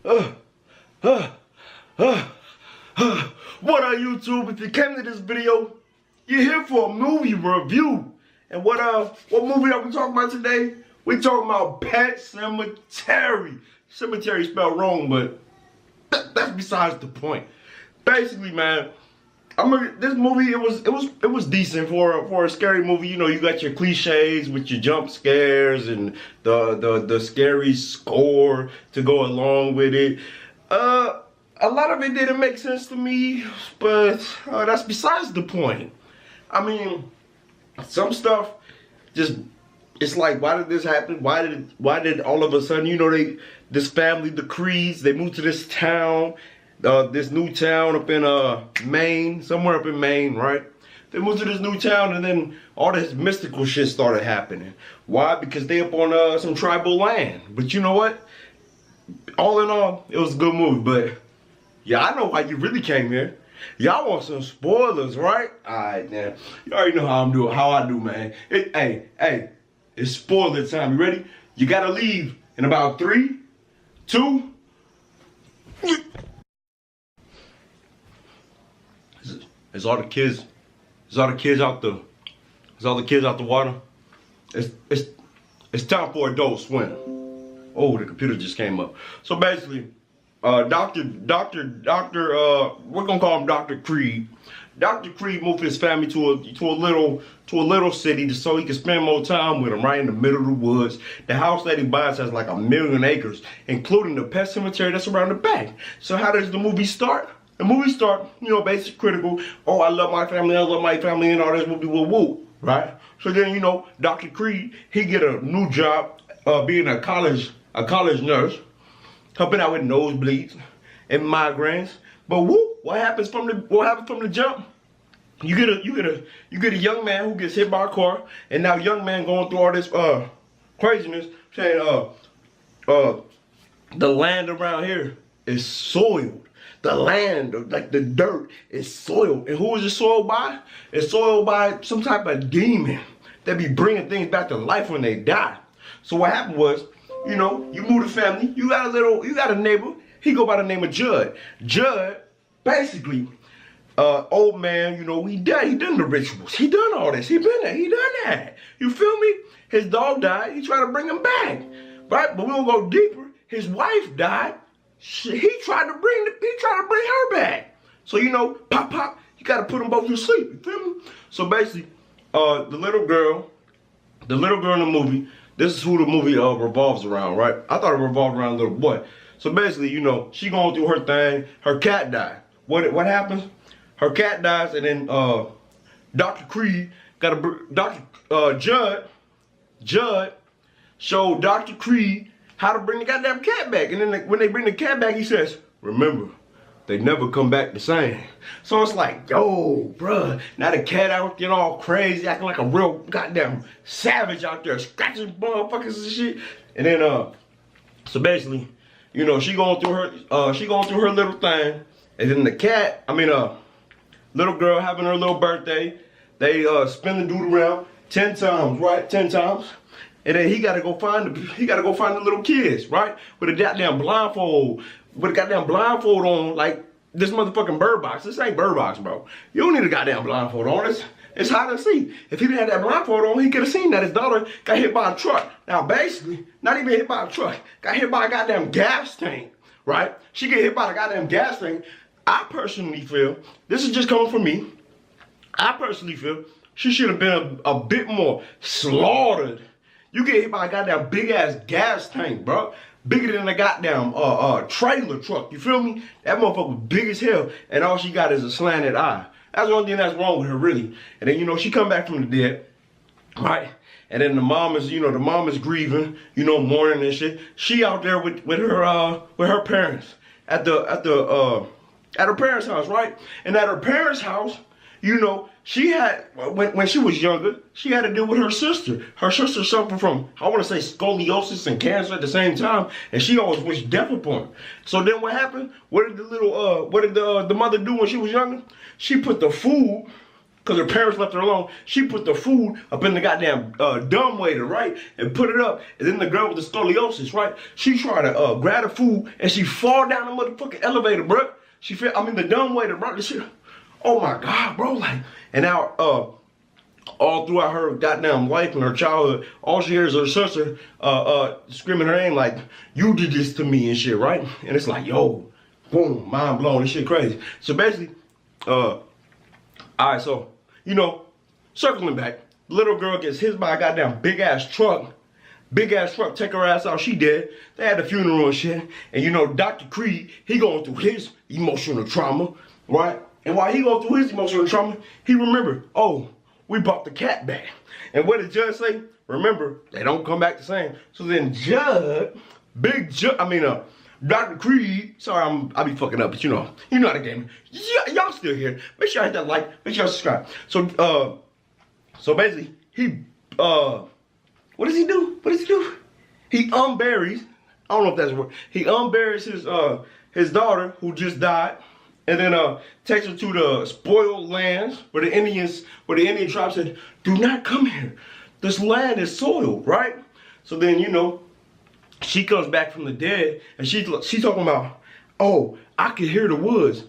What up, YouTube? If you came to this video, you're here for a movie review. And what movie are we talking about today? We talking about Pet Sematary. Cemetery spelled wrong, but that's besides the point. Basically, man, this movie it was decent for a scary movie. You know, you got your cliches with your jump scares and the scary score to go along with it. A lot of it didn't make sense to me, but that's besides the point. I mean, some stuff just, it's like, why did this happen? Why did all of a sudden, you know, this family, the Creeds, they moved to this town, this new town up in Maine, somewhere up in Maine, right? They moved to this new town, and then all this mystical shit started happening. Why? Because they up on some tribal land. But you know what? All in all, it was a good movie. But yeah, I know why you really came here. Y'all want some spoilers, right? Alright, now. You already know how I do, man. Hey, it's spoiler time. You ready? You gotta leave in about 3, 2. Is all the kids out the water? It's time for Adult Swim. Oh, the computer just came up. So basically, Doctor, we're gonna call him Dr. Creed. Dr. Creed moved his family to a little city just so he could spend more time with them, right in the middle of the woods. The house that he buys has like 1 million acres, including the pet cemetery that's around the back. So how does the movie start? The movie start, you know, basic critical. Oh, I love my family, and all this woo, right? So then, you know, Dr. Creed, he get a new job, being a college nurse, helping out with nosebleeds and migraines. But what happens from the jump? You get a young man who gets hit by a car, and now young man going through all this craziness, saying the land around here is soiled. The land, like the dirt, is soiled. And who is it soiled by? It's soiled by some type of demon that be bringing things back to life when they die. So what happened was, you know, you move the family, you got a neighbor, he go by the name of Judd. Judd, basically, old man, you know, he done the rituals. He done all this. He been there. He done that. You feel me? His dog died. He tried to bring him back. Right? But we gonna go deeper. His wife died. He tried to bring her back. So, you know, pop, you gotta put them both to sleep. You feel me? So basically, the little girl in the movie, this is who the movie revolves around, right? I thought it revolved around a little boy. So basically, you know, she going through her thing. Her cat died. What happens? Her cat dies, and then Dr. Creed Judd showed Dr. Creed how to bring the goddamn cat back. And then when they bring the cat back, he says, remember, they never come back the same. So it's like, yo, bruh, now the cat out getting all crazy, acting like a real goddamn savage out there, scratching motherfuckers and shit. And then, so basically, you know, she going through her little thing. And then the cat, little girl having her little birthday, they spin the dude around 10 times, right? 10 times. And then he gotta go find the little kids, right? With a goddamn blindfold, on, like this motherfucking Bird Box. This ain't Bird Box, bro. You don't need a goddamn blindfold on. It's hard to see. If he didn't have that blindfold on, he could have seen that his daughter got hit by a truck. Now, basically, not even hit by a truck, got hit by a goddamn gas tank, right? She get hit by a goddamn gas tank. I personally feel, this is just coming from me, I personally feel she should have been a bit more slaughtered. You get hit by a goddamn big ass gas tank, bro. Bigger than a goddamn trailer truck. You feel me? That motherfucker was big as hell, and all she got is a slanted eye. That's the only thing that's wrong with her, really. And then, you know, she come back from the dead, right? And then the mom is grieving, you know, mourning and shit. She out there with her parents at her parents' house, right? And at her parents' house, you know, she had, when she was younger, she had to deal with her sister. Her sister suffered from, I want to say, scoliosis and cancer at the same time, and she always wished death upon her. So then what happened? What did the mother do when she was younger? She put the food because her parents left her alone, she put the food up in the goddamn dumbwaiter, right? And put it up. And then the girl with the scoliosis, right? She tried to grab the food and she fall down the motherfucking elevator, bro. She fell, I mean the dumbwaiter, bro. This shit, oh my God, bro. Like, and now, all throughout her goddamn life and her childhood, all she hears is her sister screaming her name like, you did this to me and shit, right? And it's like, yo, boom, mind blown, this shit crazy. So basically, all right, so, you know, circling back, the little girl gets hit by a goddamn big ass truck, take her ass out, she dead. They had a funeral and shit. And you know, Dr. Creed, he going through his emotional trauma, right? And while he going through his emotional trauma, he remembered, oh, we brought the cat back. And what did Judd say? Remember, they don't come back the same. So then Judd, Dr. Creed, sorry, I be fucking up, but you know how the game. Y'all still here. Make sure I hit that like, make sure you subscribe. So basically, he, what does he do? He unburies, I don't know if that's a word. He unburies his daughter who just died. And then takes her to the spoiled lands where the Indian tribe said, do not come here. This land is soiled, right? So then, you know, she comes back from the dead and she's talking about, oh, I can hear the woods.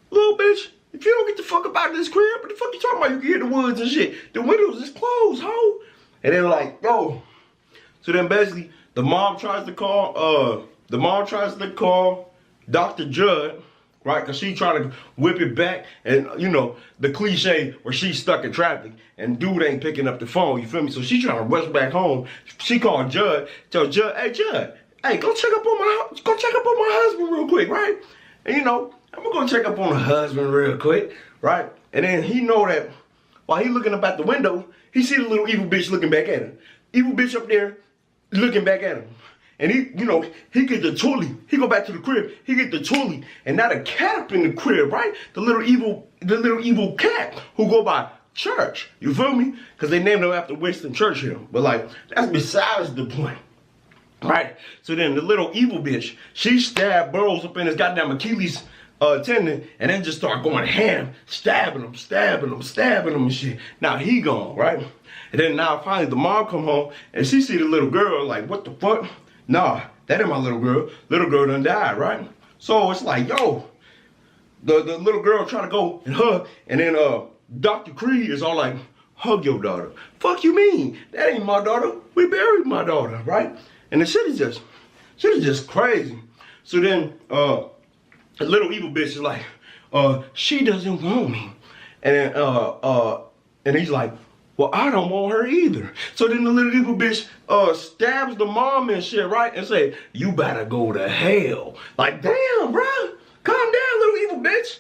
Little bitch, if you don't get the fuck up out of this crib, what the fuck you talking about? You can hear the woods and shit. The windows is closed, ho. And they're like, yo. So then basically the mom tries to call Dr. Judd, right? Because she trying to whip it back. And, you know, the cliche where she's stuck in traffic and dude ain't picking up the phone, you feel me? So she trying to rush back home. She called Judd, tell Judd, hey, Judd, hey, go check up on my husband real quick, right? And, you know, I'm going to go check up on the husband real quick, right? And then he know that while he looking up at the window, he see the little evil bitch looking back at him. Evil bitch up there looking back at him. And he, you know, he get the toolie. He go back to the crib. He get the toolie, and now the cat up in the crib, right? The little evil cat who go by Church. You feel me? Because they named him after Winston Churchill. But like, that's besides the point, right? So then the little evil bitch, she stabbed Burroughs up in his goddamn Achilles tendon, and then just start going ham, stabbing him and shit. Now he gone, right? And then now finally the mom come home and she see the little girl like, what the fuck? Nah, that ain't my little girl. Little girl done died, right? So it's like, yo, the little girl trying to go and hug, and then Dr. Creed is all like, hug your daughter. Fuck you mean? That ain't my daughter. We buried my daughter, right? And the shit is just crazy. So then the little evil bitch is like, she doesn't want me. And then and he's like, well, I don't want her either. So then the little evil bitch stabs the mom and shit, right? And say, you better go to hell. Like, damn, bruh. Calm down, little evil bitch.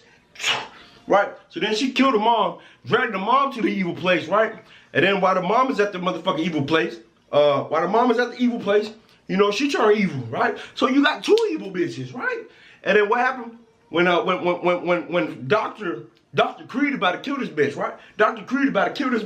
Right? So then she killed the mom, dragged the mom to the evil place, right? And then while the mom is at the motherfucking evil place, you know, she turned evil, right? So you got two evil bitches, right? And then what happened? When Dr. Creed about to kill this bitch, right? Dr. Creed about to kill this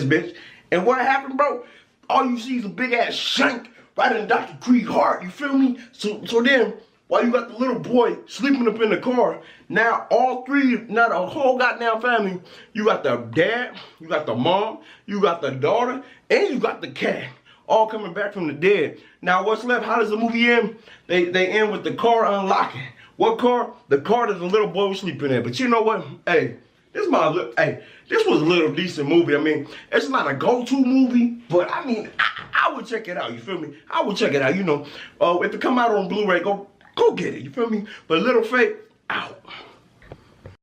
bitch. And what happened, bro? All you see is a big ass shank right in Dr. Creed's heart, you feel me? So then, while you got the little boy sleeping up in the car, now all three, now the whole goddamn family, you got the dad, you got the mom, you got the daughter, and you got the cat, all coming back from the dead. Now what's left? How does the movie end? They end with the car unlocking. What car? The car that the little boy was sleeping in. But you know what? Hey, this was a little decent movie. I mean, it's not a go-to movie, but I mean, I would check it out. You feel me? I would check it out. You know, if it come out on Blu-ray, go get it. You feel me? But Little Faith, out.